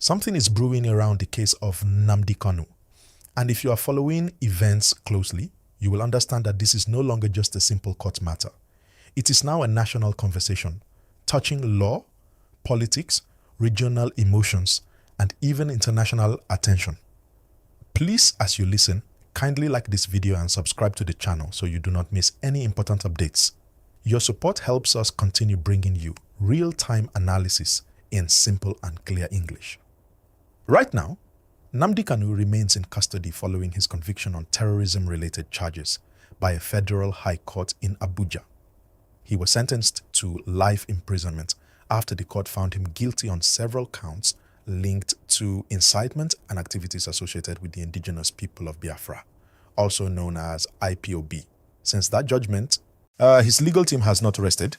Something is brewing around the case of Nnamdi Kanu. And if you are following events closely, you will understand that this is no longer just a simple court matter. It is now a national conversation, touching law, politics, regional emotions, and even international attention. Please, as you listen, kindly like this video and subscribe to the channel so you do not miss any important updates. Your support helps us continue bringing you real-time analysis in simple and clear English. Right now, Nnamdi Kanu remains in custody following his conviction on terrorism-related charges by a federal high court in Abuja. He was sentenced to life imprisonment after the court found him guilty on several counts linked to incitement and activities associated with the indigenous people of Biafra, also known as IPOB. Since that judgment, his legal team has not rested.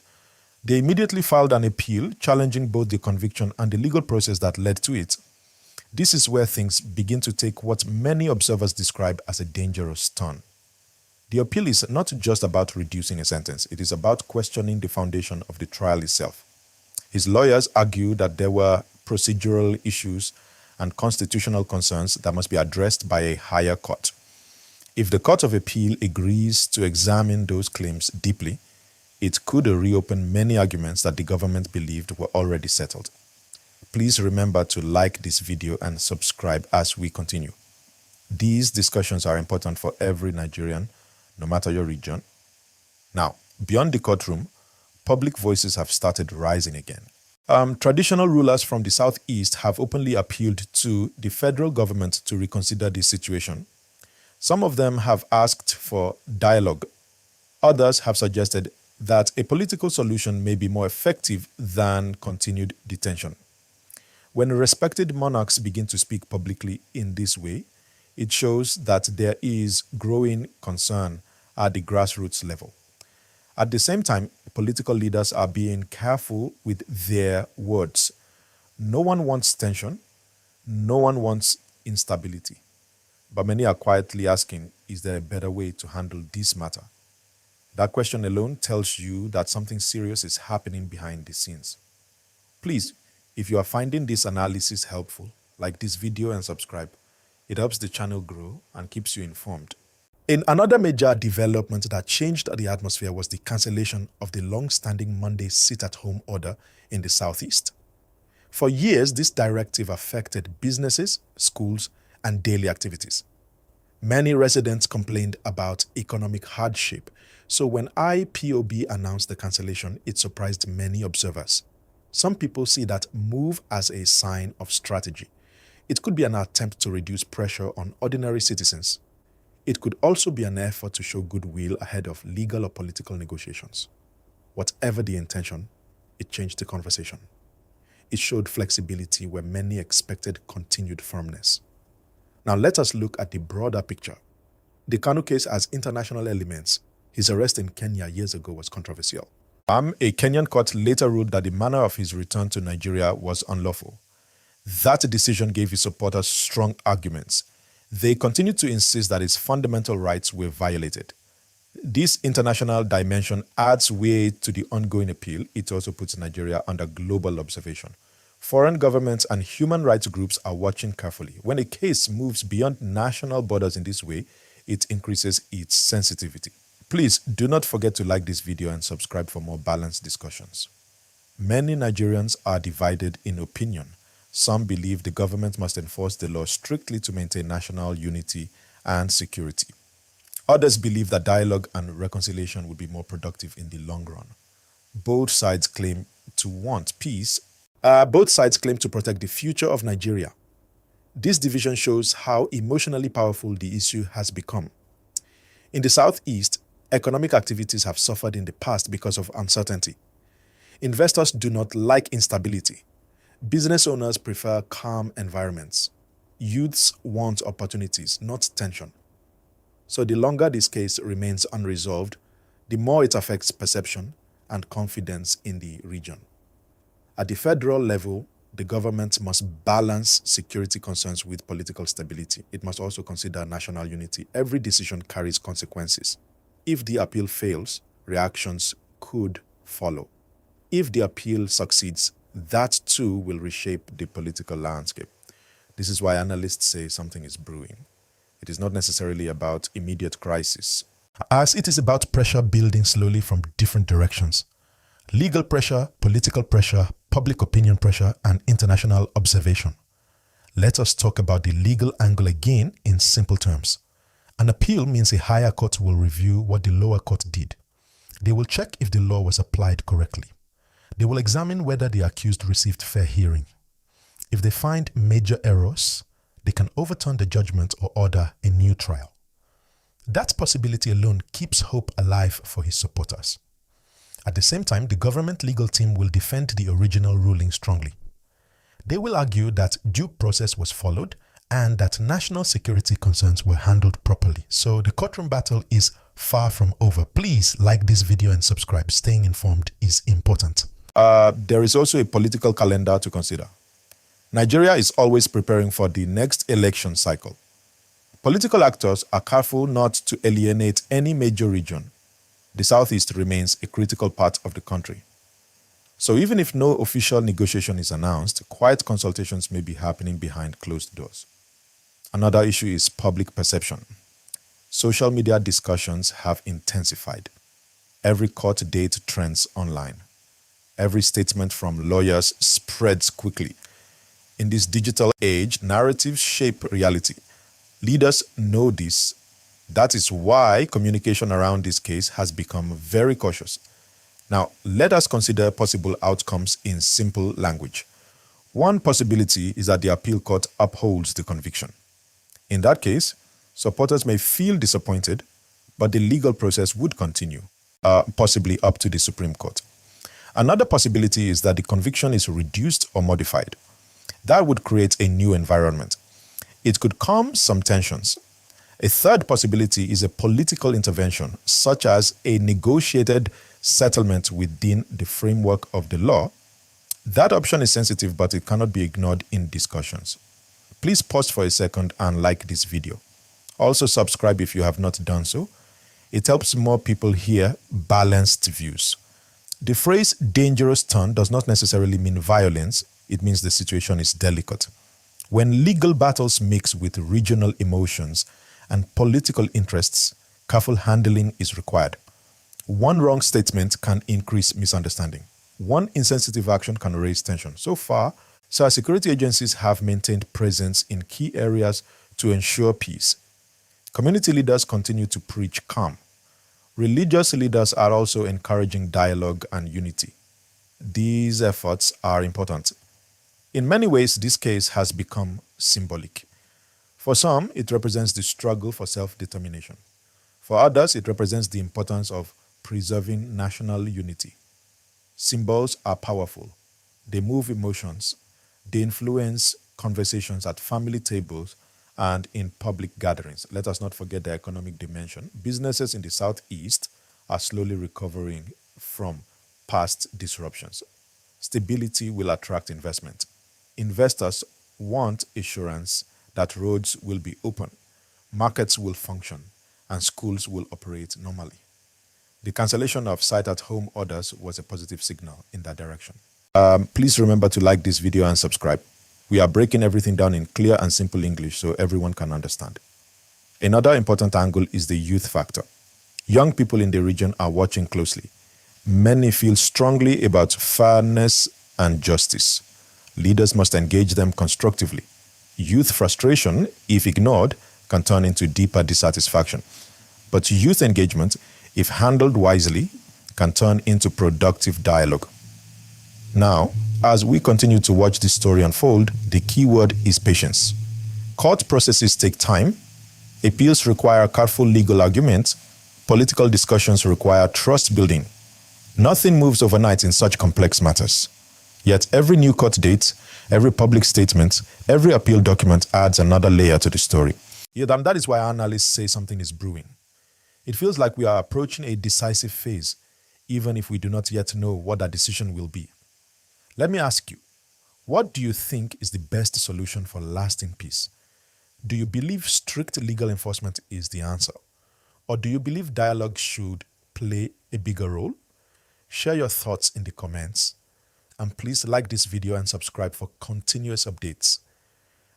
They immediately filed an appeal challenging both the conviction and the legal process that led to it. This is where things begin to take what many observers describe as a dangerous turn. The appeal is not just about reducing a sentence, it is about questioning the foundation of the trial itself. His lawyers argue that there were procedural issues and constitutional concerns that must be addressed by a higher court. If the Court of Appeal agrees to examine those claims deeply, it could reopen many arguments that the government believed were already settled. Please remember to like this video and subscribe as we continue. These discussions are important for every Nigerian, no matter your region. Now, beyond the courtroom, public voices have started rising again. Traditional rulers from the southeast have openly appealed to the federal government to reconsider this situation. Some of them have asked for dialogue. Others have suggested that a political solution may be more effective than continued detention. When respected monarchs begin to speak publicly in this way, it shows that there is growing concern at the grassroots level. At the same time, political leaders are being careful with their words. No one wants tension, no one wants instability. But many are quietly asking, is there a better way to handle this matter? That question alone tells you that something serious is happening behind the scenes. Please, if you are finding this analysis helpful, like this video and subscribe. It helps the channel grow and keeps you informed. In another major development that changed the atmosphere was the cancellation of the long-standing Monday sit-at-home order in the southeast. For years, this directive affected businesses, schools, and daily activities. Many residents complained about economic hardship, so when IPOB announced the cancellation, it surprised many observers. Some people see that move as a sign of strategy. It could be an attempt to reduce pressure on ordinary citizens. It could also be an effort to show goodwill ahead of legal or political negotiations. Whatever the intention, it changed the conversation. It showed flexibility where many expected continued firmness. Now let us look at the broader picture. The Kanu case has international elements. His arrest in Kenya years ago was controversial. A Kenyan court later ruled that the manner of his return to Nigeria was unlawful. That decision gave his supporters strong arguments. They continued to insist that his fundamental rights were violated. This international dimension adds weight to the ongoing appeal. It also puts Nigeria under global observation. Foreign governments and human rights groups are watching carefully. When a case moves beyond national borders in this way, it increases its sensitivity. Please do not forget to like this video and subscribe for more balanced discussions. Many Nigerians are divided in opinion. Some believe the government must enforce the law strictly to maintain national unity and security. Others believe that dialogue and reconciliation would be more productive in the long run. Both sides claim to want peace. Both sides claim to protect the future of Nigeria. This division shows how emotionally powerful the issue has become. In the southeast, economic activities have suffered in the past because of uncertainty. Investors do not like instability. Business owners prefer calm environments. Youths want opportunities, not tension. So the longer this case remains unresolved, the more it affects perception and confidence in the region. At the federal level, the government must balance security concerns with political stability. It must also consider national unity. Every decision carries consequences. If the appeal fails, reactions could follow. If the appeal succeeds, that too will reshape the political landscape. This is why analysts say something is brewing. It is not necessarily about immediate crisis, as it is about pressure building slowly from different directions. Legal pressure, political pressure, public opinion pressure, and international observation. Let us talk about the legal angle again in simple terms. An appeal means a higher court will review what the lower court did. They will check if the law was applied correctly. They will examine whether the accused received fair hearing. If they find major errors, they can overturn the judgment or order a new trial. That possibility alone keeps hope alive for his supporters. At the same time, the government legal team will defend the original ruling strongly. They will argue that due process was followed and that national security concerns were handled properly. So the courtroom battle is far from over. Please like this video and subscribe. Staying informed is important. There is also a political calendar to consider. Nigeria is always preparing for the next election cycle. Political actors are careful not to alienate any major region. The Southeast remains a critical part of the country. So even if no official negotiation is announced, quiet consultations may be happening behind closed doors. Another issue is public perception. Social media discussions have intensified. Every court date trends online. Every statement from lawyers spreads quickly. In this digital age, narratives shape reality. Leaders know this. That is why communication around this case has become very cautious. Now, let us consider possible outcomes in simple language. One possibility is that the appeal court upholds the conviction. In that case, supporters may feel disappointed, but the legal process would continue, possibly up to the Supreme Court. Another possibility is that the conviction is reduced or modified. That would create a new environment. It could calm some tensions. A third possibility is a political intervention, such as a negotiated settlement within the framework of the law. That option is sensitive, but it cannot be ignored in discussions. Please pause for a second and like this video. Also subscribe if you have not done so. It helps more people hear balanced views. The phrase dangerous turn does not necessarily mean violence. It means the situation is delicate. When legal battles mix with regional emotions and political interests, careful handling is required. One wrong statement can increase misunderstanding. One insensitive action can raise tension. So far, our security agencies have maintained presence in key areas to ensure peace. Community leaders continue to preach calm. Religious leaders are also encouraging dialogue and unity. These efforts are important. In many ways, this case has become symbolic. For some, it represents the struggle for self-determination. For others, it represents the importance of preserving national unity. Symbols are powerful. They move emotions. They influence conversations at family tables and in public gatherings. Let us not forget the economic dimension. Businesses in the Southeast are slowly recovering from past disruptions. Stability will attract investment. Investors want assurance that roads will be open, markets will function, and schools will operate normally. The cancellation of site-at-home orders was a positive signal in that direction. Please remember to like this video and subscribe. We are breaking everything down in clear and simple English so everyone can understand. Another important angle is the youth factor. Young people in the region are watching closely. Many feel strongly about fairness and justice. Leaders must engage them constructively. Youth frustration, if ignored, can turn into deeper dissatisfaction. But youth engagement, if handled wisely, can turn into productive dialogue. Now, as we continue to watch this story unfold, the key word is patience. Court processes take time. Appeals require careful legal arguments. Political discussions require trust building. Nothing moves overnight in such complex matters. Yet every new court date, every public statement, every appeal document adds another layer to the story. That is why analysts say something is brewing. It feels like we are approaching a decisive phase, even if we do not yet know what that decision will be. Let me ask you, what do you think is the best solution for lasting peace? Do you believe strict legal enforcement is the answer? Or do you believe dialogue should play a bigger role? Share your thoughts in the comments. And please like this video and subscribe for continuous updates.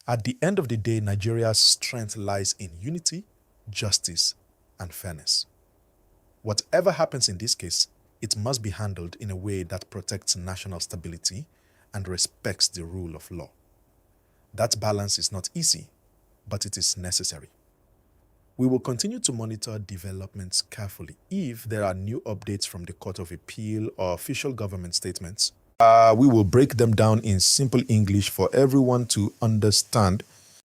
At the end of the day, Nigeria's strength lies in unity, justice, and fairness. Whatever happens in this case, it must be handled in a way that protects national stability and respects the rule of law. That balance is not easy, but it is necessary. We will continue to monitor developments carefully. If there are new updates from the Court of Appeal or official government statements, we will break them down in simple English for everyone to understand